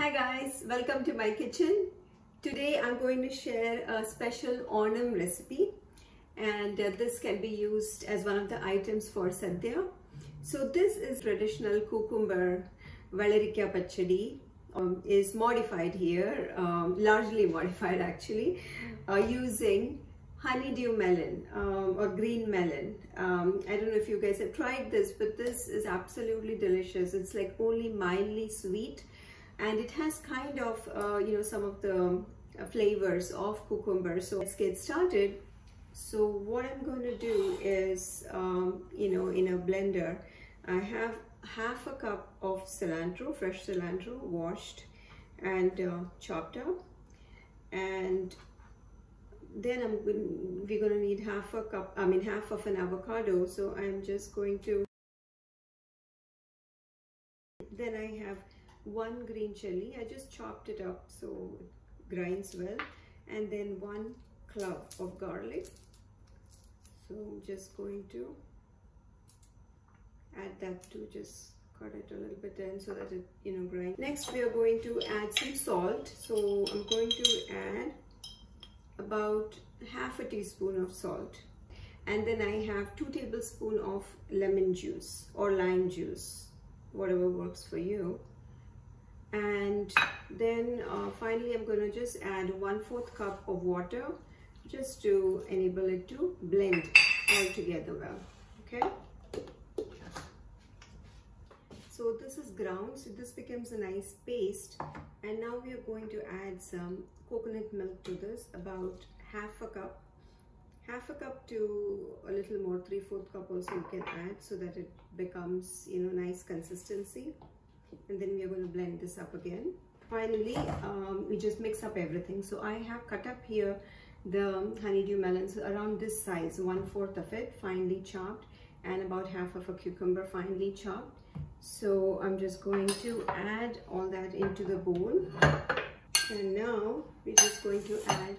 Hi guys, welcome to my kitchen. Today I'm going to share a special Onam recipe, and this can be used as one of the items for sadya. So this is traditional cucumber Valerika Pachadi, is modified here, largely modified actually, using honeydew melon or green melon. I don't know if you guys have tried this, but this is absolutely delicious. It's like only mildly sweet, and it has kind of some of the flavors of cucumber. So let's get started. So what I'm going to do is in a blender I have half a cup of cilantro, fresh cilantro, washed and chopped up, and then we're going to need half of an avocado. So I'm just going to, then I have one green chilli. I just chopped it up so it grinds well, and then one clove of garlic. So I'm just going to add that to just cut it a little bit in so that it grinds. Next we are going to add some salt. So I'm going to add about half a teaspoon of salt, and then I have 2 tablespoons of lemon juice or lime juice, whatever works for you. And then finally I'm going to just add 1/4 cup of water just to enable it to blend all together well. Okay, so this is ground, so this becomes a nice paste. And now we are going to add some coconut milk to this, about half a cup to a little more, 3/4 cup also you can add, so that it becomes nice consistency. And then we are going to blend this up again. Finally we just mix up everything. So I have cut up here the honeydew melons around this size, 1/4 of it finely chopped, and about half of a cucumber finely chopped. So I'm just going to add all that into the bowl, and now we're just going to add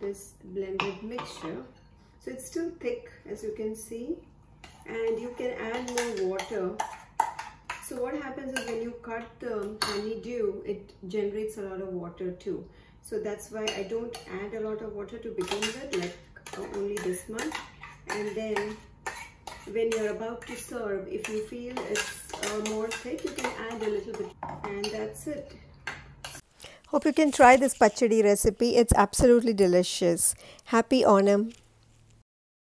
this blended mixture. So it's still thick, as you can see, and you can add more water. So what happens is when you cut the honeydew, it generates a lot of water too. So that's why I don't add a lot of water to begin with, like only this much. And then when you're about to serve, if you feel it's more thick, you can add a little bit, and that's it. Hope you can try this pachadi recipe. It's absolutely delicious. Happy Onam.